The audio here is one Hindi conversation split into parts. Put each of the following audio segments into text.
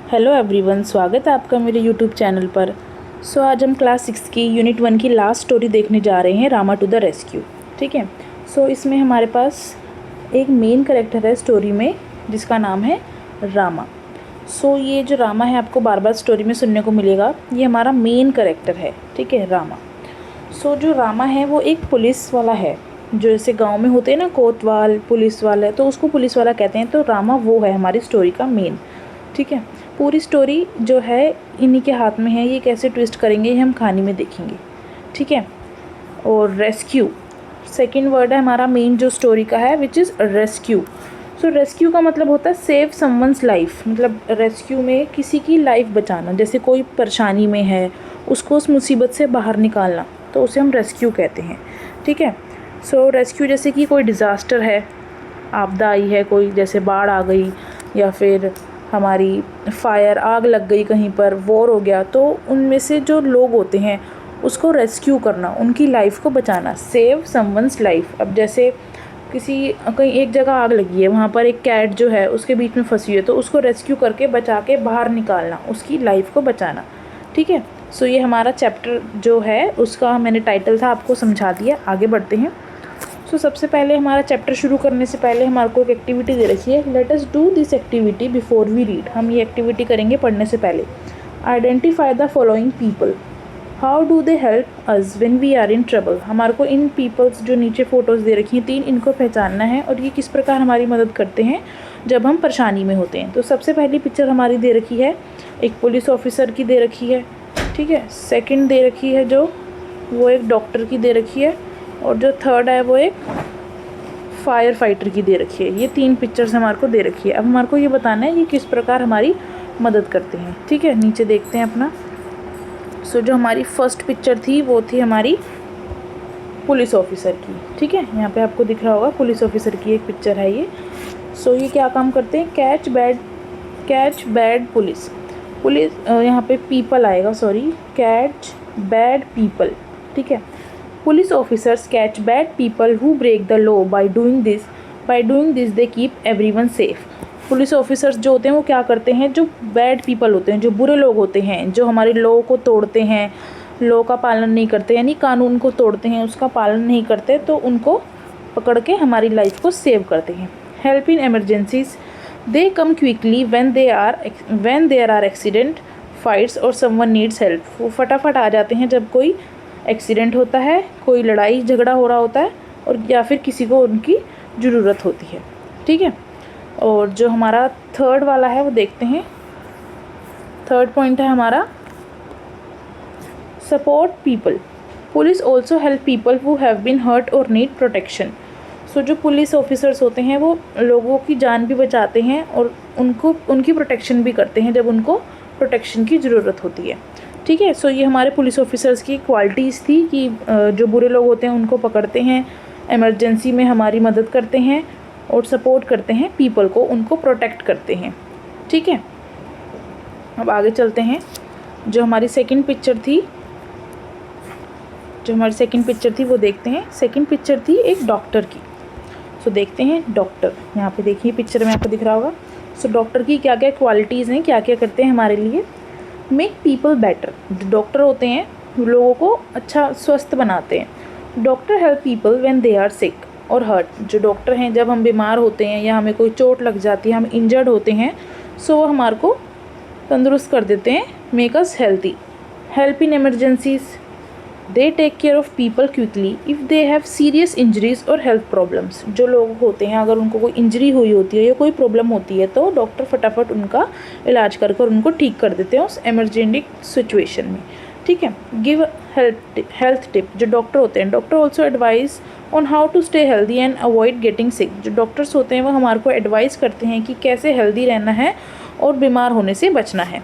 हेलो एवरीवन, स्वागत है आपका मेरे यूट्यूब चैनल पर। आज हम क्लास 6 की यूनिट 1 की लास्ट स्टोरी देखने जा रहे हैं, रामा टू द रेस्क्यू। ठीक है। इसमें हमारे पास एक मेन कैरेक्टर है स्टोरी में जिसका नाम है रामा। ये जो रामा है आपको बार बार स्टोरी में सुनने को मिलेगा, ये हमारा मेन कैरेक्टर है। ठीक है, रामा। जो रामा है वो एक पुलिस वाला है, जो जैसे गांव में होते हैं ना कोतवाल पुलिस वाला, तो उसको पुलिस वाला कहते हैं। तो रामा वो है हमारी स्टोरी का मेन। ठीक है। पूरी स्टोरी जो है इन्हीं के हाथ में है, ये कैसे ट्विस्ट करेंगे ये हम कहानी में देखेंगे। ठीक है। और रेस्क्यू सेकंड वर्ड है हमारा मेन जो स्टोरी का है, विच इज़ रेस्क्यू। रेस्क्यू का मतलब होता है सेव समवंस लाइफ, मतलब रेस्क्यू में किसी की लाइफ बचाना। जैसे कोई परेशानी में है, उसको उस मुसीबत से बाहर निकालना, तो उसे हम रेस्क्यू कहते हैं। ठीक है। रेस्क्यू जैसे कि कोई डिज़ास्टर है, आपदा आई है कोई, जैसे बाढ़ आ गई या फिर हमारी फायर आग लग गई कहीं पर, वॉर हो गया, तो उनमें से जो लोग होते हैं उसको रेस्क्यू करना, उनकी लाइफ को बचाना, सेव समवंस लाइफ। अब जैसे कहीं एक जगह आग लगी है, वहाँ पर एक कैट जो है उसके बीच में फंसी हुई है, तो उसको रेस्क्यू करके बचा के बाहर निकालना, उसकी लाइफ को बचाना। ठीक है। ये हमारा चैप्टर जो है उसका मैंने टाइटल था आपको समझा दिया। आगे बढ़ते हैं। सबसे पहले हमारा चैप्टर शुरू करने से पहले हमारे को एक एक्टिविटी दे रखी है, let us do this activity before we read. हम ये एक्टिविटी करेंगे पढ़ने से पहले। Identify the following people, how do they help us when we are in trouble. हमारे को इन पीपल्स जो नीचे फ़ोटोज़ दे रखी हैं 3, इनको पहचानना है और ये किस प्रकार हमारी मदद करते हैं जब हम परेशानी में होते हैं। तो सबसे पहली पिक्चर हमारी दे रखी है, एक पुलिस ऑफिसर की दे रखी है। ठीक है। सेकेंड दे रखी है जो वो एक डॉक्टर की दे रखी है, और जो थर्ड है वो एक फायर फाइटर की दे रखी है। ये 3 पिक्चर्स हमारे को दे रखी है। अब हमारे को ये बताना है ये किस प्रकार हमारी मदद करते हैं। ठीक है। नीचे देखते हैं अपना। जो हमारी फर्स्ट पिक्चर थी वो थी हमारी पुलिस ऑफिसर की। ठीक है। यहाँ पे आपको दिख रहा होगा पुलिस ऑफिसर की एक पिक्चर है ये। ये क्या काम करते हैं, कैच बैड पुलिस। यहाँ पे पीपल आएगा, सॉरी, कैच बैड पीपल। ठीक है। Police officers catch bad people who break the law. By doing this they keep everyone safe. Police officers जो होते हैं वो क्या करते हैं, जो बैड पीपल होते हैं, जो बुरे लोग होते हैं, जो हमारे लॉ को तोड़ते हैं, लॉ का पालन नहीं करते, यानी कानून को तोड़ते हैं, उसका पालन नहीं करते, तो उनको पकड़ के हमारी लाइफ को सेव करते हैं। Help in emergencies, they come quickly when there are accident, fights और समवन नीड्स हेल्प। वो फटाफट आ जाते हैं जब कोई एक्सीडेंट होता है, कोई लड़ाई झगड़ा हो रहा होता है, और या फिर किसी को उनकी ज़रूरत होती है। ठीक है। और जो हमारा थर्ड वाला है वो देखते हैं। थर्ड पॉइंट है हमारा support people. Police also help people who have been hurt और नीड प्रोटेक्शन। जो पुलिस ऑफिसर्स होते हैं वो लोगों की जान भी बचाते हैं और उनकी प्रोटेक्शन भी करते हैं जब उनको प्रोटेक्शन की ज़रूरत होती है। ठीक है। ये हमारे पुलिस ऑफिसर्स की क्वालिटीज़ थी कि जो बुरे लोग होते हैं उनको पकड़ते हैं, इमरजेंसी में हमारी मदद करते हैं और सपोर्ट करते हैं पीपल को, उनको प्रोटेक्ट करते हैं। ठीक है। अब आगे चलते हैं। जो हमारी सेकंड पिक्चर थी वो देखते हैं। सेकंड पिक्चर थी एक डॉक्टर की। देखते हैं डॉक्टर। यहाँ पे देखिए पिक्चर में आपको दिख रहा होगा। डॉक्टर की क्या क्या क्वालिटीज़ हैं, क्या क्या करते हैं हमारे लिए। मेक पीपल बेटर, जो डॉक्टर होते हैं लोगों को अच्छा स्वस्थ बनाते हैं। Doctor help people when they are sick और हर्ट। जो डॉक्टर हैं जब हम बीमार होते हैं या हमें कोई चोट लग जाती है, हम इंजर्ड होते हैं, वो हमारे को तंदुरुस्त कर देते हैं, make us healthy. Help in emergencies, they take care of people quickly if they have serious injuries और हेल्थ प्रॉब्लम्स। जो लोग होते हैं अगर उनको कोई इंजरी हुई होती है या कोई प्रॉब्लम होती है तो डॉक्टर फटाफट उनका इलाज कर उनको ठीक कर देते हैं उस एमरजेंसी सिचुएशन में। ठीक है। गिव हेल्थ टिप, जो डॉक्टर होते हैं, doctor also advice on how to stay healthy and avoid getting sick. जो डॉक्टर्स होते हैं वो हमारे को एडवाइस करते हैं कि कैसे हेल्दी रहना है और बीमार होने से बचना है।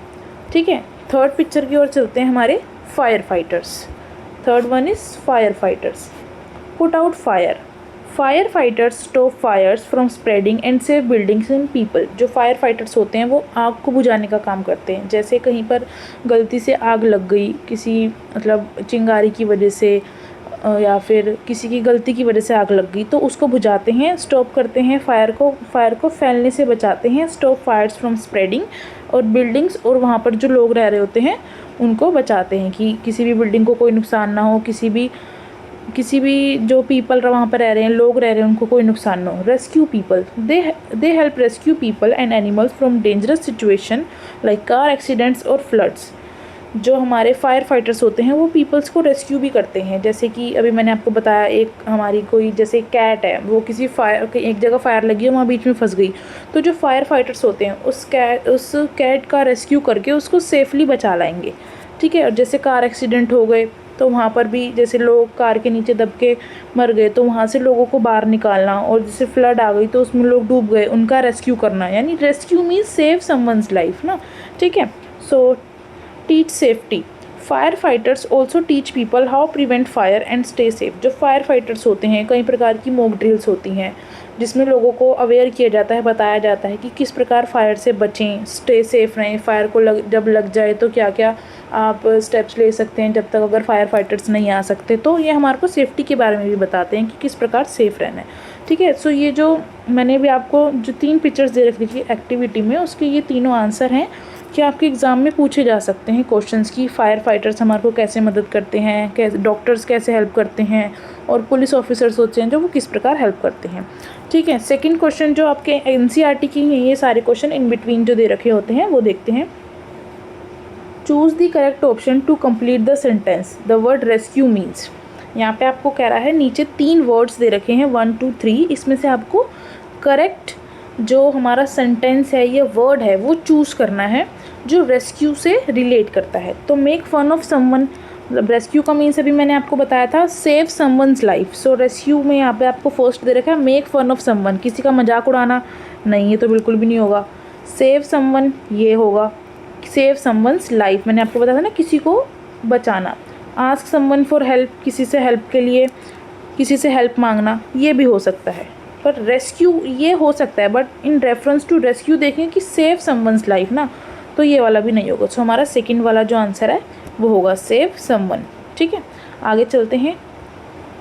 ठीक है। थर्ड पिक्चर की ओर चलते हैं हमारे fire fighters. Third one is fire fighters. Put out fire, fire fighters stop fires from spreading and save buildings and people. जो फायर फाइटर्स होते हैं वो आग को बुझाने का काम करते हैं। जैसे कहीं पर गलती से आग लग गई, किसी मतलब चिंगारी की वजह से या फिर किसी की गलती की वजह से आग लग गई तो उसको बुझाते हैं, स्टॉप करते हैं, फायर को फैलने से बचाते हैं, स्टॉप फायर्स फ्रॉम स्प्रेडिंग, और बिल्डिंग्स और वहाँ पर जो लोग रह रहे होते हैं उनको बचाते हैं कि किसी भी बिल्डिंग को कोई नुकसान ना हो, किसी भी जो पीपल वहाँ पर रह रहे हैं, लोग रह रहे हैं, उनको कोई नुकसान ना हो। Rescue people, they help rescue people and animals from dangerous situation like car accidents और फ्लड्स। जो हमारे फायर फाइटर्स होते हैं वो पीपल्स को रेस्क्यू भी करते हैं। जैसे कि अभी मैंने आपको बताया, एक हमारी कोई जैसे कैट है, वो किसी एक जगह फायर लगी है, वहाँ बीच में फंस गई, तो जो फायर फाइटर्स होते हैं उस कैट का रेस्क्यू करके उसको सेफली बचा लाएंगे, ठीक है। और जैसे कार एक्सीडेंट हो गए तो वहाँ पर भी जैसे लोग कार के नीचे दब के मर गए तो वहाँ से लोगों को बाहर निकालना, और जैसे फ्लड आ गई तो उसमें लोग डूब गए, उनका रेस्क्यू करना, यानी rescue means save someone's life ना, ठीक है। So teach safety, fire fighters also teach people how prevent fire and stay safe. जो फायर फाइटर्स होते हैं, कई प्रकार की मॉक ड्रिल्स होती हैं जिसमें लोगों को अवेयर किया जाता है, बताया जाता है कि किस प्रकार फायर से बचें, स्टे सेफ रहें, फायर को जब लग जाए तो क्या क्या आप स्टेप्स ले सकते हैं जब तक अगर फायर फाइटर्स नहीं आ सकते। तो ये हमारे को सेफ्टी के बारे में भी बताते हैं कि किस प्रकार सेफ़ रहना है, ठीक है। सो ये जो मैंने भी आपको जो 3 पिक्चर्स दे रखी थी एक्टिविटी में, उसके ये तीनों आंसर हैं कि आपके एग्ज़ाम में पूछे जा सकते हैं क्वेश्चंस की फायर फाइटर्स हमारे को कैसे मदद करते हैं, कैसे डॉक्टर्स कैसे हेल्प करते हैं, और पुलिस ऑफिसर्स होते हैं जो वो किस प्रकार हेल्प करते हैं, ठीक है। सेकंड क्वेश्चन जो आपके एनसीईआरटी की हैं, ये सारे क्वेश्चन इन बिटवीन जो दे रखे होते हैं वो देखते हैं। Choose the correct option to complete the sentence the word rescue means. यहाँ पे आपको कह रहा है, नीचे 3 वर्ड्स दे रखे हैं 1 2 3, इसमें से आपको करेक्ट जो हमारा सेंटेंस है, ये वर्ड है, वो चूज़ करना है जो रेस्क्यू से रिलेट करता है। तो मेक फन ऑफ समवन, मतलब रेस्क्यू का मीन्स अभी मैंने आपको बताया था सेव समवन्स लाइफ। सो रेस्क्यू में यहाँ पे आपको फर्स्ट दे रखा है मेक फन ऑफ समवन, किसी का मजाक उड़ाना, नहीं ये तो बिल्कुल भी नहीं होगा। सेव समवन ये होगा, सेव समवन्स लाइफ मैंने आपको बताया था ना, किसी को बचाना। आस्क समवन फॉर हेल्प, किसी से हेल्प के लिए किसी से हेल्प मांगना, ये भी हो सकता है। पर रेस्क्यू ये हो सकता है, but in reference to rescue देखें कि सेव समवन्स लाइफ ना, तो ये वाला भी नहीं होगा। सो हमारा सेकंड वाला जो आंसर है वो होगा सेव समवन, ठीक है। आगे चलते हैं,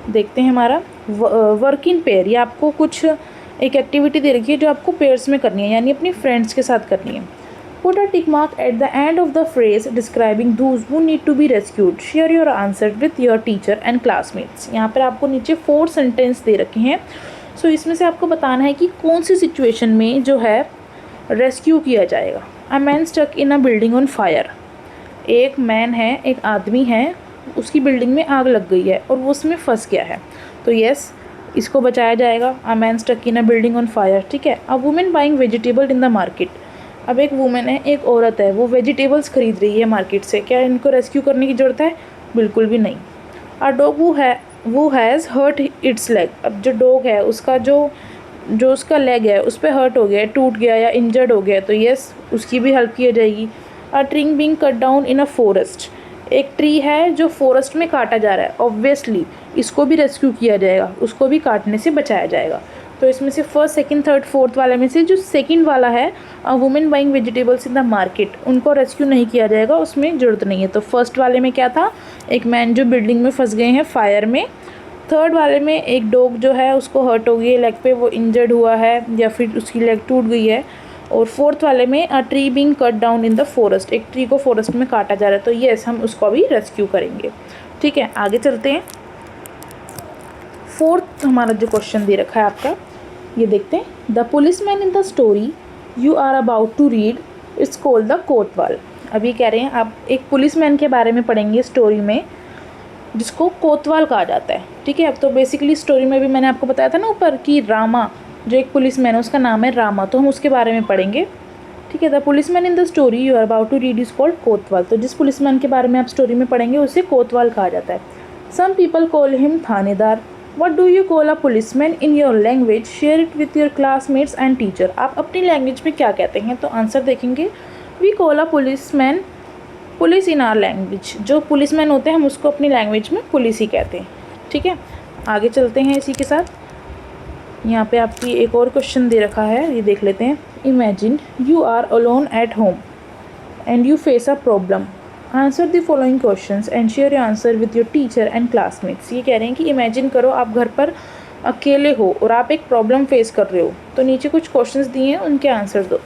देखते हैं हमारा वर्क इन पेयर। ये आपको कुछ एक एक्टिविटी दे रखी है जो आपको पेयर्स में करनी है, यानी अपनी फ्रेंड्स के साथ करनी है। Put a tick mark at the end of the phrase describing those who need to be rescued. Share your answer with your teacher and classmates. यहाँ पर आपको नीचे 4 सेंटेंस दे रखे हैं। सो इसमें से आपको बताना है कि कौन सी सिचुएशन में जो है रेस्क्यू किया जाएगा। A man stuck in a building on fire. एक मैन है, एक आदमी है, उसकी बिल्डिंग में आग लग गई है और वो उसमें फंस गया है, तो यस इसको बचाया जाएगा। A man stuck in a building on fire, ठीक है। A woman buying vegetable in the market. अब एक वूमेन है, एक औरत है, वो वेजिटेबल्स खरीद रही है मार्केट से, क्या इनको रेस्क्यू करने की ज़रूरत है? बिल्कुल भी नहीं। अ डॉग वो हैज़ हर्ट इट्स लेग। अब जो डॉग है उसका जो उसका लेग है उस पर हर्ट हो गया, टूट गया या इंजर्ड हो गया, तो यस उसकी भी हेल्प की जाएगी। A tree being cut down in a forest, एक ट्री है जो फॉरेस्ट में काटा जा रहा है, ऑब्वियसली इसको भी रेस्क्यू किया जाएगा, उसको भी काटने से बचाया जाएगा। तो इसमें से फर्स्ट सेकंड थर्ड फोर्थ वाले में से जो सेकंड वाला है women buying vegetables in the market, उनको रेस्क्यू नहीं किया जाएगा, उसमें ज़रूरत नहीं है। तो फर्स्ट वाले में क्या था, एक मैन जो बिल्डिंग में फंस गए हैं फायर में। थर्ड वाले में एक डॉग जो है उसको हर्ट हो गई है लेग पे, वो इंजर्ड हुआ है या फिर उसकी लेग टूट गई है। और फोर्थ वाले में a tree being cut down in the forest, एक ट्री को फॉरेस्ट में काटा जा रहा है, तो येस हम उसको भी रेस्क्यू करेंगे, ठीक है। आगे चलते हैं, फोर्थ हमारा जो क्वेश्चन दे रखा है आपका, ये देखते हैं। The policeman in the story you are about to read it's called the kotwal. अभी कह रहे हैं आप एक पुलिसमैन के बारे में पढ़ेंगे स्टोरी में जिसको कोतवाल कहा जाता है, ठीक है। अब तो बेसिकली स्टोरी में भी मैंने आपको बताया था ना ऊपर कि रामा जो एक पुलिसमैन है उसका नाम है रामा, तो हम उसके बारे में पढ़ेंगे, ठीक है। The policeman in the story you are about to read is called kotwal. तो जिस पुलिसमैन के बारे में आप स्टोरी में पढ़ेंगे उसे कोतवाल कहा जाता है। सम पीपल कॉल हिम थानेदार। What do you call a policeman in your language? Share it with your classmates and teacher. आप अपनी लैंग्वेज में क्या कहते हैं, तो आंसर देखेंगे We call a policeman police in are language. जो पुलिसमैन होते हैं हम उसको अपनी लैंग्वेज में पुलिस ही कहते हैं, ठीक है। आगे चलते हैं इसी के साथ, यहाँ पे आपकी एक और क्वेश्चन दे रखा है, ये देख लेते हैं। Imagine you are alone at home and you face a problem. Answer the following questions and share your answer with your teacher and classmates. ये कह रहे हैं कि इमेजिन करो आप घर पर अकेले हो और आप एक प्रॉब्लम फेस कर रहे हो, तो नीचे कुछ क्वेश्चंस दिए हैं, उनके आंसर दो।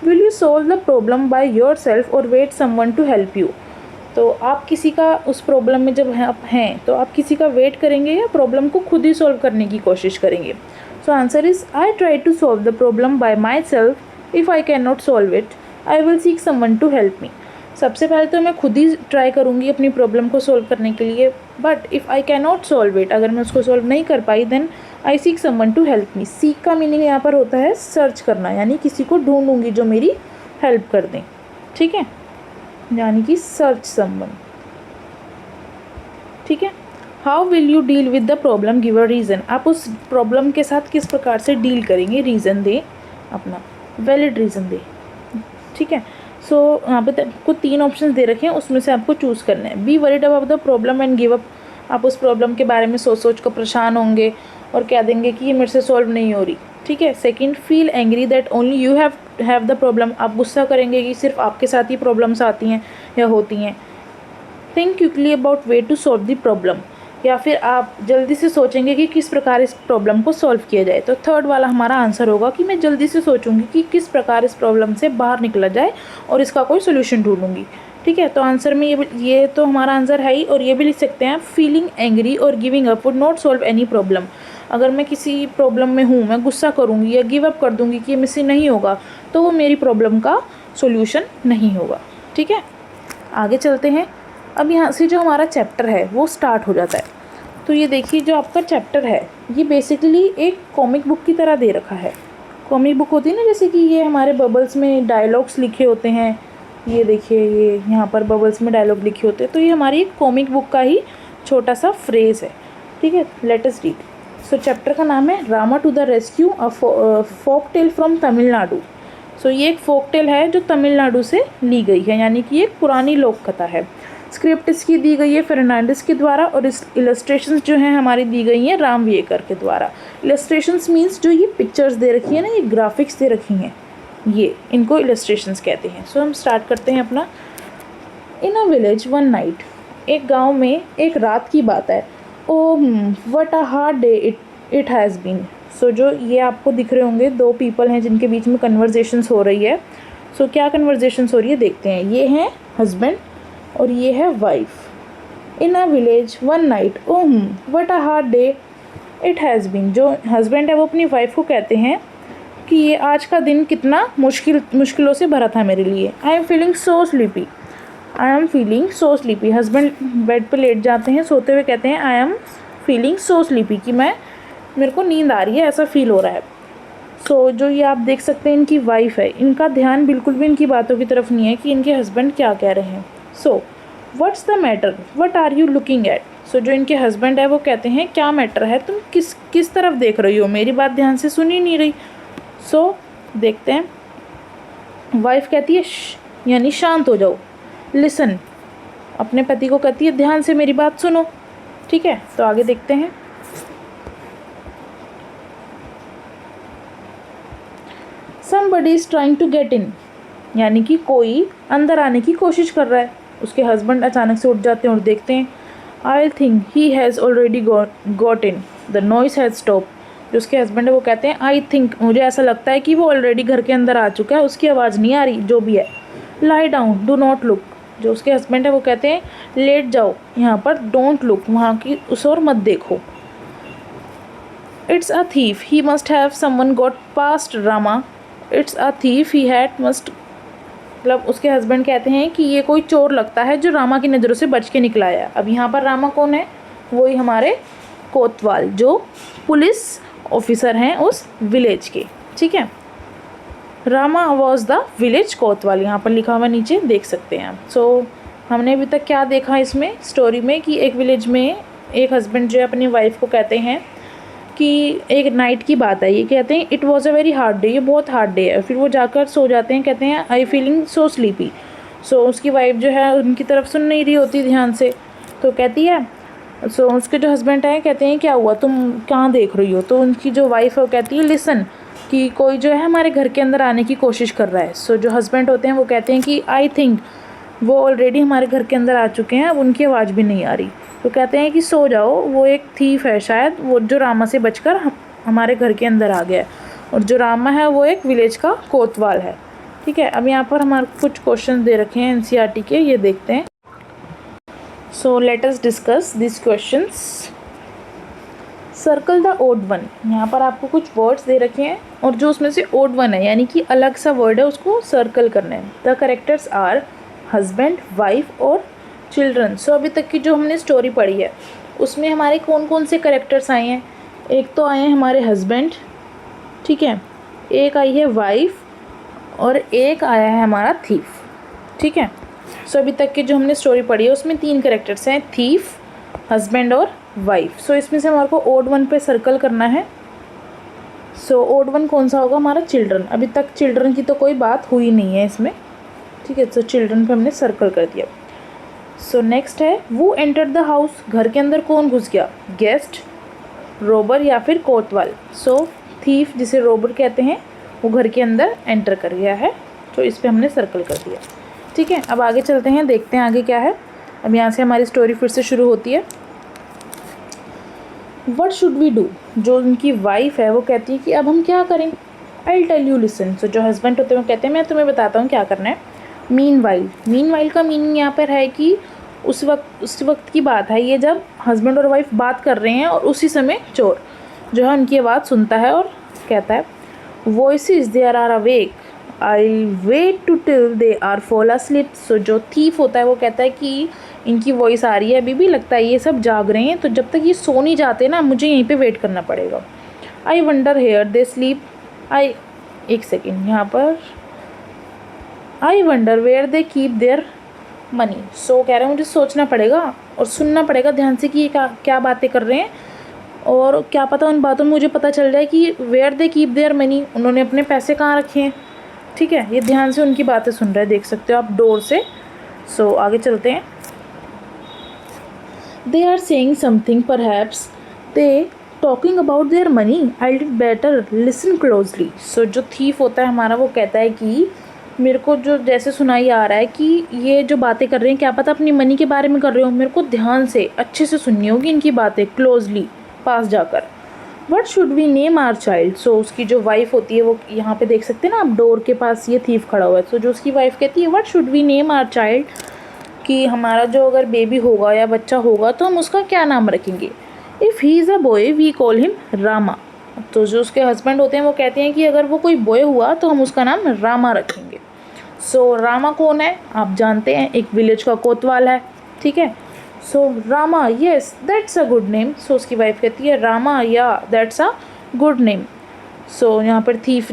Will you solve the problem by your self और wait someone to help you. तो आप किसी का उस प्रॉब्लम में जब आप हैं तो आप किसी का वेट करेंगे या प्रॉब्लम को खुद ही सॉल्व करने की कोशिश करेंगे। So answer is I try to solve the problem by myself. If I can not solve it I will seek someone to help me. सबसे पहले तो मैं खुद ही ट्राई करूँगी अपनी प्रॉब्लम को सॉल्व करने के लिए, but if I can not solve it, अगर मैं उसको सॉल्व नहीं कर पाई, then I seek someone to help me. Seek का मीनिंग यहाँ पर होता है सर्च करना, यानी किसी को ढूंढूंगी जो मेरी हेल्प कर दें, ठीक है, यानी कि सर्च समवन, ठीक है। How will you deal with the problem, give a reason. आप उस प्रॉब्लम के साथ किस प्रकार से डील करेंगे, रीज़न दें, अपना वैलिड रीज़न दें, ठीक है। सो यहाँ पे आपको 3 ऑप्शन दे रखे हैं, उसमें से आपको चूज़ करना है। Be worried about the problem and give up. आप उस प्रॉब्लम के बारे में सोच सोच कर परेशान होंगे और कह देंगे कि ये मेरे से सॉल्व नहीं हो रही, ठीक है। Second, feel angry that only you have the problem. आप गुस्सा करेंगे कि सिर्फ आपके साथ ही प्रॉब्लम्स आती हैं या होती हैं। Think quickly about way to solve the problem, या फिर आप जल्दी से सोचेंगे कि किस प्रकार इस प्रॉब्लम को सॉल्व किया जाए। तो थर्ड वाला हमारा आंसर होगा कि मैं जल्दी से सोचूंगी कि किस प्रकार इस प्रॉब्लम से बाहर निकला जाए और इसका कोई सोल्यूशन ढूंढूंगी, ठीक है। तो आंसर में ये तो हमारा आंसर है ही, और ये भी लिख सकते हैं फीलिंग एंग्री और giving up would not solve any problem. अगर मैं किसी प्रॉब्लम में हूँ, मैं गुस्सा करूँगी या गिव अप कर दूँगी कि ये मुझसे नहीं होगा, तो वो मेरी प्रॉब्लम का सोल्यूशन नहीं होगा, ठीक है। आगे चलते हैं। अब यहाँ से जो हमारा चैप्टर है वो स्टार्ट हो जाता है। तो ये देखिए, जो आपका चैप्टर है ये बेसिकली एक कॉमिक बुक की तरह दे रखा है। कॉमिक बुक होती है ना, जैसे कि ये हमारे बबल्स में डायलॉग्स लिखे होते हैं, ये देखिए ये यहाँ पर बबल्स में डायलॉग लिखे होते हैं, तो ये हमारी एक कॉमिक बुक का ही छोटा सा फ्रेज़ है, ठीक है। Let us read. So chapter का नाम है Rama to the rescue, a folk tale from Tamil Nadu. So ये एक फोक टेल है जो तमिलनाडु से ली गई है, यानी कि एक पुरानी लोक कथा है। स्क्रिप्ट इसकी दी गई है फर्नांडिस के द्वारा, और इस इलस्ट्रेशंस जो हैं हमारी दी गई हैं राम वियेकर के द्वारा। इलस्ट्रेशंस मीन्स जो ये पिक्चर्स दे रखी है ना, ये ग्राफिक्स दे रखी हैं, ये इनको इलस्ट्रेशंस कहते हैं। सो हम स्टार्ट करते हैं अपना। In a village one night, एक गांव में एक रात की बात है। Oh what a hard day it has been. So जो ये आपको दिख रहे होंगे 2 पीपल हैं जिनके बीच में कन्वर्जेशंस हो रही है। सो क्या कन्वर्जेशंस हो रही है देखते हैं। ये हैं हस्बैंड और ये है wife. In a village one night, oh what a hard day it has been. जो हस्बैंड है वो अपनी वाइफ को कहते हैं कि ये आज का दिन कितना मुश्किलों से भरा था मेरे लिए। I am feeling so sleepy, I am feeling so sleepy. Husband bed पे लेट जाते हैं, सोते हुए कहते हैं I am feeling so sleepy, कि मेरे को नींद आ रही है, ऐसा फील हो रहा है। सो जो ये आप देख सकते हैं इनकी वाइफ है, इनका ध्यान बिल्कुल भी इनकी बातों की तरफ नहीं है कि इनके हस्बैंड क्या कह रहे हैं। So what's the matter, what are you looking at. So जो इनके हस्बैंड है वो कहते हैं क्या मैटर है, तुम किस तरफ देख रही हो, मेरी बात ध्यान से सुन ही नहीं रही। सो देखते हैं। वाइफ कहती है यानी शांत हो जाओ, लिसन। अपने पति को कहती है ध्यान से मेरी बात सुनो, ठीक है। तो आगे देखते हैं। somebody is trying to get in, यानी कि कोई अंदर आने की कोशिश कर रहा है। उसके हस्बैंड अचानक से उठ जाते हैं और देखते हैं। I think he has already got in, the noise has stop. जो उसके हस्बैंड है वो कहते हैं आई थिंक, मुझे ऐसा लगता है कि वो ऑलरेडी घर के अंदर आ चुका है, उसकी आवाज़ नहीं आ रही, जो भी है। Lie down, do not look. जो उसके हस्बैंड है वो कहते हैं लेट जाओ यहाँ पर, डोंट लुक, वहाँ की उस ओर मत देखो। It's a thief, he must have someone got past Rama. It's a thief, he had must, मतलब उसके हस्बैंड कहते हैं कि ये कोई चोर लगता है जो रामा की नज़रों से बच के निकला है। अब यहाँ पर रामा कौन है, वही हमारे कोतवाल, जो पुलिस ऑफिसर हैं उस विलेज के, ठीक है। रामा वॉज द विलेज कोतवाल, यहाँ पर लिखा हुआ नीचे देख सकते हैं आप। सो हमने अभी तक क्या देखा इसमें स्टोरी में कि एक विलेज में एक हस्बैंड जो है अपनी वाइफ को कहते हैं कि एक नाइट की बात है, ये कहते हैं it was a very hard day, ये बहुत हार्ड डे है। फिर वो जाकर सो जाते हैं, कहते हैं आई फीलिंग सो स्लीपी। सो उसकी वाइफ जो है उनकी तरफ सुन नहीं रही होती ध्यान से, तो कहती है, सो उसके जो हस्बैंड है कहते हैं क्या हुआ, तुम कहाँ देख रही हो। तो उनकी जो वाइफ है वो कहती है लिसन, कि कोई जो है हमारे घर के अंदर आने की कोशिश कर रहा है। सो जो हस्बैंड होते हैं वो कहते हैं कि आई थिंक वो ऑलरेडी हमारे घर के अंदर आ चुके हैं, अब उनकी आवाज़ भी नहीं आ रही। तो कहते हैं कि सो जाओ, वो एक थीफ है शायद, वो जो रामा से बचकर हमारे घर के अंदर आ गया है। और जो रामा है वो एक विलेज का कोतवाल है। ठीक है, अब यहाँ पर हमारे कुछ क्वेश्चन दे रखे हैं एनसीईआरटी के, ये देखते हैं। So let us discuss this questions. Circle the odd one, यहाँ पर आपको कुछ वर्ड्स दे रखे हैं और जो उसमें से ओड वन है यानी कि अलग सा वर्ड है उसको सर्कल करना है। The characters are husband, wife और चिल्ड्रन। सो अभी तक की जो हमने स्टोरी पढ़ी है उसमें हमारे कौन कौन से करेक्टर्स आए हैं? एक तो आए हैं हमारे हस्बैंड, ठीक है, एक आई है वाइफ और एक आया है हमारा थीफ। ठीक है, सो अभी तक की जो हमने स्टोरी पढ़ी है उसमें 3 करेक्टर्स हैं, थीफ, हस्बैंड और वाइफ। सो इसमें से हमारे को ओड वन पे सर्कल करना है। सो ओड वन कौन सा होगा? हमारा चिल्ड्रन। अभी तक चिल्ड्रन की तो कोई बात हुई नहीं है इसमें। ठीक है, तो चिल्ड्रन पे हमने सर्कल कर दिया। सो नेक्स्ट है वो एंटर द हाउस, घर के अंदर कौन घुस गया? गेस्ट, रोबर या फिर कोतवाल। सो थीफ जिसे रोबर कहते हैं वो घर के अंदर एंटर कर गया है, तो इस पर हमने सर्कल कर दिया। ठीक है, अब आगे चलते हैं, देखते हैं आगे क्या है। अब यहाँ से हमारी स्टोरी फिर से शुरू होती है। वट शुड वी डू, जो उनकी वाइफ है वो कहती है कि अब हम क्या करें? I tell you listen. So जो हस्बैंड होते हैं वो कहते हैं मैं तुम्हें बताता हूँ क्या करना है। मीन वाइल का मीनिंग यहाँ पर है कि उस वक्त की बात है ये जब हस्बैंड और वाइफ बात कर रहे हैं और उसी समय चोर जो है उनकी आवाज़ सुनता है और कहता है voices there are awake, I wait to till they are fall asleep. So जो थीफ होता है वो कहता है कि इनकी वॉइस आ रही है, अभी भी लगता है ये सब जाग रहे हैं, तो जब तक ये सो नहीं जाते ना मुझे यहीं पे वेट करना पड़ेगा। I wonder here they sleep, एक सेकेंड, यहाँ पर I wonder where they keep their money. So कह रहे हैं मुझे सोचना पड़ेगा और सुनना पड़ेगा ध्यान से कि ये क्या बातें कर रहे हैं, और क्या पता उन बातों में मुझे पता चल जाए कि where they keep their money, उन्होंने अपने पैसे कहाँ रखे हैं। ठीक है, ये ध्यान से उनकी बातें सुन रहे हैं, देख सकते हो आप डोर से। सो आगे चलते हैं। They are saying something perhaps they talking about their money, I did better listen closely. So जो थीफ होता है हमारा वो कहता है कि मेरे को जो जैसे सुनाई आ रहा है कि ये जो बातें कर रहे हैं क्या पता अपनी मनी के बारे में कर रहे हो, मेरे को ध्यान से अच्छे से सुननी होगी इनकी बातें, क्लोजली पास जाकर। What should we name our child. So उसकी जो वाइफ होती है वो यहाँ पे देख सकते हैं ना आप, डोर के पास ये थीफ खड़ा हुआ है। सो जो उसकी वाइफ कहती है what should we name our child, कि हमारा जो अगर बेबी होगा या बच्चा होगा तो हम उसका क्या नाम रखेंगे। If he is a boy we call him Rama. तो जो उसके हस्बैंड होते हैं वो कहते हैं कि अगर वो कोई बॉय हुआ तो हम उसका नाम रामा रखेंगे। सो रामा कौन है आप जानते हैं, एक विलेज का कोतवाल है। ठीक है, so Rama yes that's a good name. So उसकी वाइफ कहती है Rama yeah that's a good name. So यहाँ पर थीफ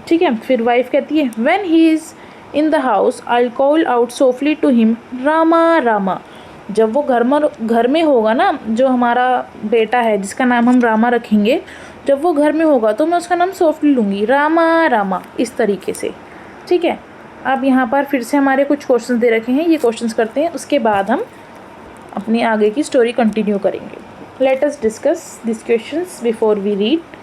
ठीक है, फिर वाइफ कहती है when he is in the house I call out softly to him Rama Rama. जब वो घर में होगा ना, जो हमारा बेटा है जिसका नाम हम रामा रखेंगे, जब वो घर में होगा तो मैं उसका नाम सॉफ्टली लूँगी, रामा रामा, इस तरीके से। ठीक है, अब यहाँ पर फिर से हमारे कुछ क्वेश्चंस दे रखे हैं, ये क्वेश्चंस करते हैं, उसके बाद हम अपनी आगे की स्टोरी कंटिन्यू करेंगे। Let us discuss this questions before we read.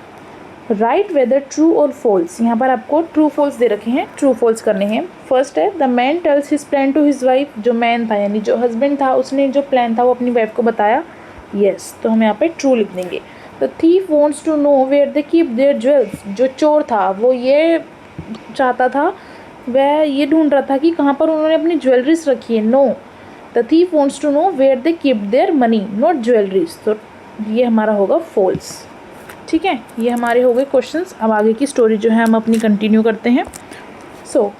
Write whether true और फॉल्स। यहाँ पर आपको ट्रू फॉल्स दे रखे हैं, ट्रू फॉल्स करने हैं। फर्स्ट है the man tells his plan to his wife. जो मैन था यानी जो हस्बैंड था उसने जो प्लान था वो अपनी वाइफ को बताया, यस, तो हम यहाँ पे ट्रू लिख देंगे। The thief wants to know where they keep their jewels. जो चोर था वो ये चाहता था, वह ये ढूंढ रहा था कि कहाँ पर उन्होंने अपनी ज्वेलरीज रखी है। No, the thief wants to know where they keep their money, not jewelleries. तो ये हमारा होगा फॉल्स। ठीक है, ये हमारे हो गए क्वेश्चंस। अब आगे की स्टोरी जो है हम अपनी कंटिन्यू करते हैं। So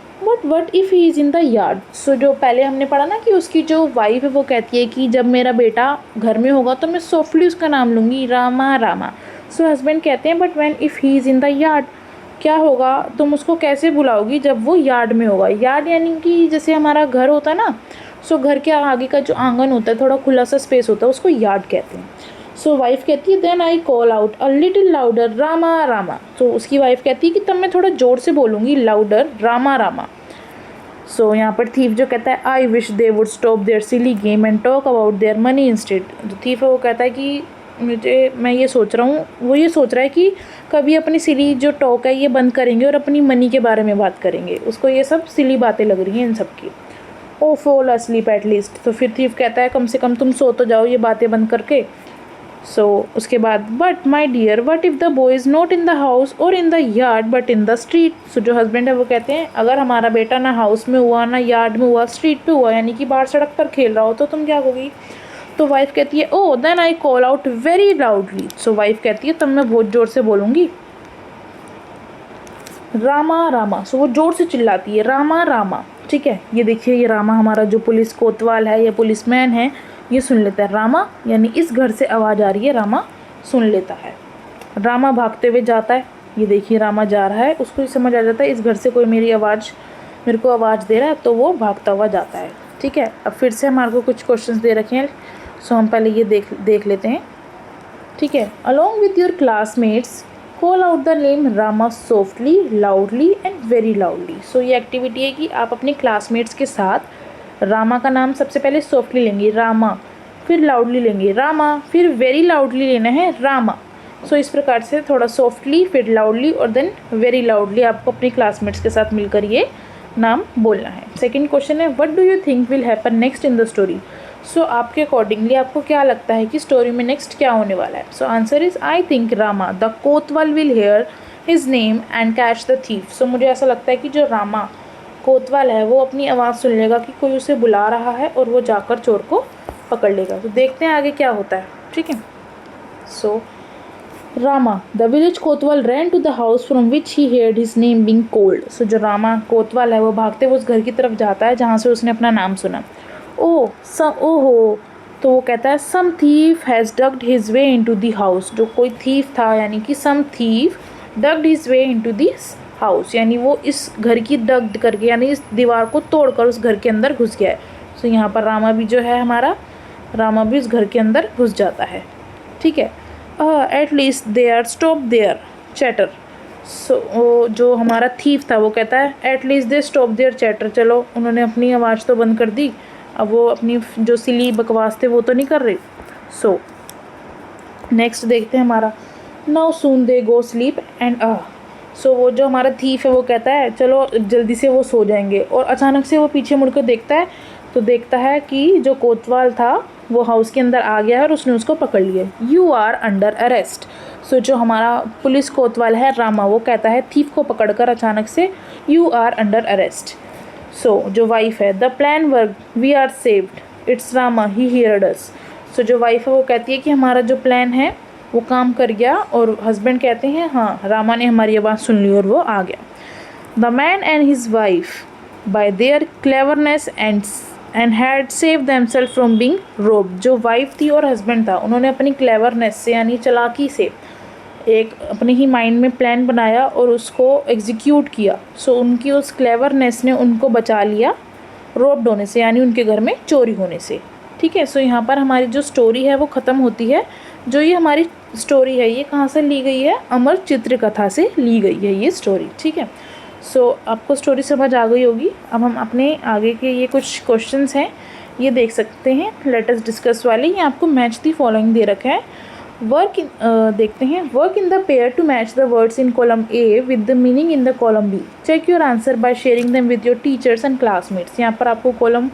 what if he is in the yard. So जो पहले हमने पढ़ा ना कि उसकी जो वाइफ है वो कहती है कि जब मेरा बेटा घर में होगा तो मैं सॉफ्टली उसका नाम लूँगी रामा रामा। सो हस्बैंड कहते हैं but when if he is in the yard, क्या होगा, तुम उसको कैसे बुलाओगी जब वो यार्ड में होगा। यार्ड यानी कि जैसे हमारा घर होता है ना, सो घर के आगे का जो आंगन होता है, थोड़ा खुला सा स्पेस होता है, उसको यार्ड कहते हैं। सो वाइफ कहती है then I call out a little louder Rama Rama. तो उसकी वाइफ कहती है कि तब मैं थोड़ा ज़ोर से बोलूँगी, लाउडर रामा रामा। सो यहाँ पर थीफ जो कहता है I wish they would stop their silly game and talk about their money instead. जो थीफ है वो कहता है कि मैं ये सोच रहा हूँ, वो ये सोच रहा है कि कभी अपनी सिली जो टॉक है ये बंद करेंगे और अपनी मनी के बारे में बात करेंगे। उसको ये सब सिली बातें लग रही हैं इन सब की। ओ फॉल asleep at least। तो फिर थीफ कहता है कम से कम तुम सो तो जाओ ये बातें बंद करके। उसके बाद but my dear what if the boy is not in the house और in the yard but in the street. जो हस्बैंड है वो कहते हैं अगर हमारा बेटा ना हाउस में हुआ ना यार्ड में हुआ स्ट्रीट पे हुआ यानी कि बाहर सड़क पर खेल रहा हो तो तुम क्या कहोगी। तो वाइफ कहती है oh then I call out very loudly. Wife कहती है तब मैं बहुत ज़ोर से बोलूँगी रामा रामा। वो ज़ोर से चिल्लाती है रामा रामा। ठीक है, ये देखिए ये रामा हमारा जो पुलिस कोतवाल है या पुलिसमैन है ये सुन लेता है रामा यानी इस घर से आवाज़ आ रही है, रामा सुन लेता है। रामा भागते हुए जाता है, ये देखिए रामा जा रहा है, उसको ही समझ आ जाता है इस घर से कोई मेरे को आवाज़ दे रहा है, तो वो भागता हुआ जाता है। ठीक है, अब फिर से हमारे को कुछ क्वेश्चंस दे रखे हैं, हम पहले ये देख लेते हैं। ठीक है, along with your classmates call out the name Rama softly loudly and very loudly. ये एक्टिविटी है कि आप अपने क्लासमेट्स के साथ रामा का नाम सबसे पहले सॉफ्टली लेंगे रामा, फिर लाउडली लेंगे रामा, फिर वेरी लाउडली लेना है रामा। इस प्रकार से थोड़ा सॉफ्टली फिर लाउडली और देन वेरी लाउडली आपको अपने क्लासमेट्स के साथ मिलकर ये नाम बोलना है। सेकंड क्वेश्चन है what do you think will happen next in the story. आपके अकॉर्डिंगली आपको क्या लगता है कि स्टोरी में नेक्स्ट क्या होने वाला है। Answer is I think Rama the kotwal will hear his name and catch the thief. मुझे ऐसा लगता है कि जो रामा कोतवाल है वो अपनी आवाज़ सुन लेगा कि कोई उसे बुला रहा है और वो जाकर चोर को पकड़ लेगा। देखते हैं आगे क्या होता है। ठीक है, Rama the village kotwal ran to the house from which he heard his name being called. जो रामा कोतवाल है वो भागते हुए उस घर की तरफ जाता है जहाँ से उसने अपना नाम सुना। ओहो, तो वो कहता है some thief has dug his way into the house. जो कोई थीफ था यानी कि some thief dug his way into this house यानी वो इस घर की डग्ड करके यानी इस दीवार को तोड़कर उस घर के अंदर घुस गया है। यहाँ पर रामा भी जो है हमारा रामा भी उस घर के अंदर घुस जाता है। ठीक है, at least they are stop their chatter. जो हमारा थीफ था वो कहता है at least they stop their chatter. चलो उन्होंने अपनी आवाज़ तो बंद कर दी, अब वो अपनी जो सिली बकवास थे वो तो नहीं कर रहे। नेक्स्ट देखते हैं हमारा now soon they go sleep and वो जो हमारा थीफ है वो कहता है चलो जल्दी से वो सो जाएंगे, और अचानक से वो पीछे मुड़कर देखता है तो देखता है कि जो कोतवाल था वो हाउस के अंदर आ गया है और उसने उसको पकड़ लिया। You are under arrest. जो हमारा पुलिस कोतवाल है रामा वो कहता है थीफ को पकड़कर अचानक से यू आर अंडर अरेस्ट। जो वाइफ है the plan work we are saved it's Rama he heard us. जो वाइफ है वो कहती है कि हमारा जो प्लान है वो काम कर गया, और हस्बैंड कहते हैं हाँ रामा ने हमारी आवाज़ सुन ली और वो आ गया। The man and his wife by their cleverness and had save themselves from being robbed. जो वाइफ थी और हस्बैंड था उन्होंने अपनी क्लेवरनेस से यानी चालाकी से एक अपने ही माइंड में प्लान बनाया और उसको एग्जीक्यूट किया। उनकी उस क्लेवरनेस ने उनको बचा लिया रोब्ड होने से यानी उनके घर में चोरी होने से। ठीक है, यहाँ पर हमारी जो स्टोरी है वो ख़त्म होती है। जो ये हमारी स्टोरी है ये कहाँ से ली गई है, अमर चित्र कथा से ली गई है ये स्टोरी। ठीक है, आपको स्टोरी समझ आ गई होगी। अब हम अपने आगे के ये कुछ क्वेश्चंस हैं ये देख सकते हैं, लेट अस डिस्कस वाले। ये आपको मैच दी फॉलोइंग दे रखा है। देखते हैं work in the pair to match the words in column A with the meaning in the column B. Check your answer by sharing them with your teachers and classmates. यहाँ पर आपको कॉलम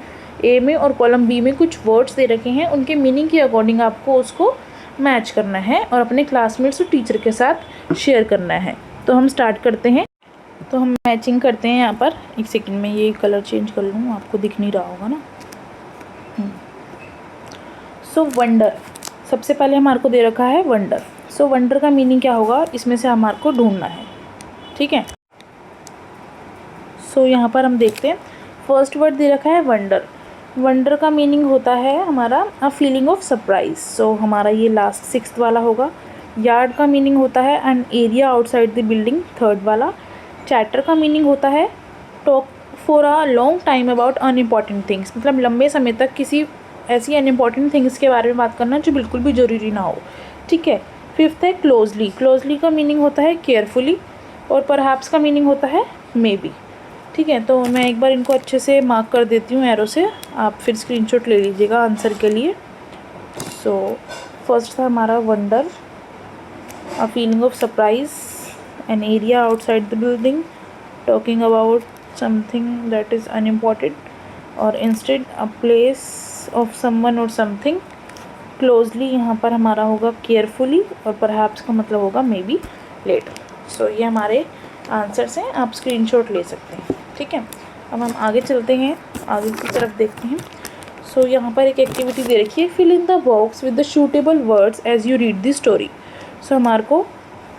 ए में और कॉलम बी में कुछ वर्ड्स दे रखे हैं, उनके मीनिंग के अकॉर्डिंग आपको उसको मैच करना है और अपने क्लासमेट्स और टीचर के साथ शेयर करना है। तो हम स्टार्ट करते हैं। तो हम मैचिंग करते हैं यहाँ पर। एक सेकंड में ये कलर चेंज कर लूँ, आपको दिख नहीं रहा होगा ना। वंडर, सबसे पहले हमारे को दे रखा है वंडर। वंडर का मीनिंग क्या होगा इसमें से हमारे को ढूंढना है। ठीक है, यहाँ पर हम देखते हैं फर्स्ट वर्ड दे रखा है वंडर। वंडर का मीनिंग होता है हमारा अ फीलिंग ऑफ सरप्राइज। हमारा ये लास्ट सिक्स्थ वाला होगा। यार्ड का मीनिंग होता है an area outside the building, third वाला। चैटर का मीनिंग होता है talk for a long time about unimportant things, मतलब लंबे समय तक किसी ऐसी अनइम्पॉर्टेंट थिंग्स के बारे में बात करना जो बिल्कुल भी ज़रूरी ना हो। ठीक है, फिफ्थ है क्लोजली। क्लोजली का मीनिंग होता है केयरफुली, और परहैप्स का मीनिंग होता है मे बी। ठीक है, तो मैं एक बार इनको अच्छे से मार्क कर देती हूँ एरो से, आप फिर स्क्रीनशॉट ले लीजिएगा आंसर के लिए। फर्स्ट था हमारा wonder, a feeling of surprise, an area outside the building, talking about something that is unimportant, और instead a place of someone और समथिंग। क्लोजली यहाँ पर हमारा होगा केयरफुली, और परहैप्स का मतलब होगा मे बी लेटर। सो ये हमारे आंसर्स हैं, आप स्क्रीनशॉट ले सकते हैं। ठीक है, अब हम आगे चलते हैं, आगे की तरफ देखते हैं। सो यहाँ पर एक एक्टिविटी दे रखी है, fill in the box with the suitable words as you read the story. So हमारे को,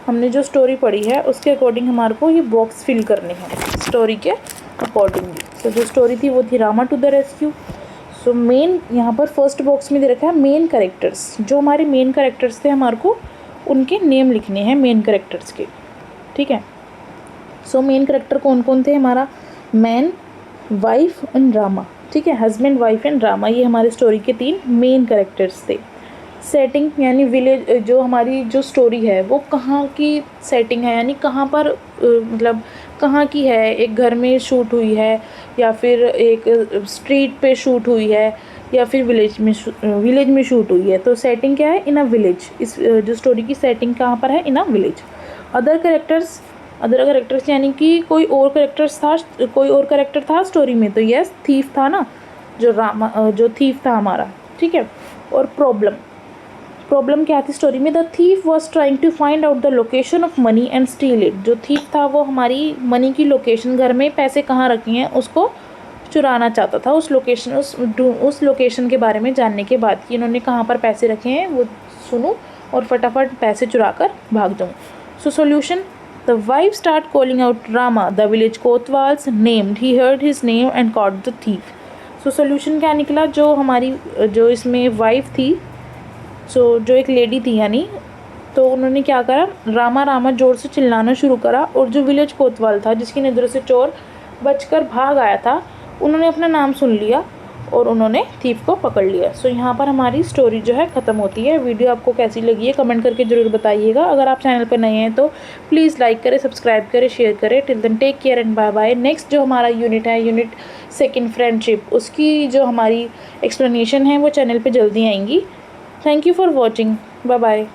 हमने जो स्टोरी पढ़ी है उसके अकॉर्डिंग हमारे को ये बॉक्स फिल करने हैं स्टोरी के अकॉर्डिंगली। सो जो स्टोरी थी वो थी Rama to the rescue. So main यहाँ पर फर्स्ट बॉक्स में दे रखा है मेन कैरेक्टर्स। जो हमारे मेन कैरेक्टर्स थे हमारे को उनके नेम लिखने हैं मेन कैरेक्टर्स के। ठीक है, सो मेन कैरेक्टर कौन कौन थे, हमारा मैन, वाइफ एंड रामा। ठीक है, हस्बैंड, वाइफ एंड रामा, ये हमारे स्टोरी के 3 मेन कैरेक्टर्स थे। सेटिंग यानी विलेज, जो हमारी जो स्टोरी है वो कहाँ की सेटिंग है, यानी कहाँ पर मतलब कहाँ की है, एक घर में शूट हुई है या फिर एक स्ट्रीट पे शूट हुई है या फिर विलेज में शूट हुई है। तो सेटिंग क्या है, इन अ विलेज। इस जो स्टोरी की सेटिंग कहाँ पर है, इन अ विलेज। अदर कैरेक्टर्स यानी कि कोई और कैरेक्टर था स्टोरी में, तो यस थीफ था ना, जो थीफ था हमारा। ठीक है, और प्रॉब्लम क्या थी स्टोरी में, the thief was trying to find out the location of money and steal it. जो थीफ था वो हमारी मनी की लोकेशन, घर में पैसे कहाँ रखे हैं उसको चुराना चाहता था। उस लोकेशन के बारे में जानने के बाद कि इन्होंने कहाँ पर पैसे रखे हैं वो सुनूं और फटाफट पैसे चुरा कर भाग जाऊँ। So solution, the wife start calling out Rama, the village kotwal's named, he heard his name and caught the thief. So solution क्या निकला, जो इसमें वाइफ थी, जो एक लेडी थी यानी, तो उन्होंने क्या करा, रामा रामा जोर से चिल्लाना शुरू करा, और जो विलेज कोतवाल था जिसकी नज़रों से चोर बचकर भाग आया था, उन्होंने अपना नाम सुन लिया और उन्होंने थीफ को पकड़ लिया। सो यहाँ पर हमारी स्टोरी जो है ख़त्म होती है। वीडियो आपको कैसी लगी है कमेंट करके ज़रूर बताइएगा। अगर आप चैनल पर नए हैं तो प्लीज़ लाइक करें, सब्सक्राइब करें, शेयर करें। Till then take care and bye bye. Next जो हमारा यूनिट है, यूनिट 2 फ्रेंडशिप, उसकी जो हमारी एक्सप्लेनेशन है वो चैनल पर जल्दी आएंगी। Thank you for watching, bye bye.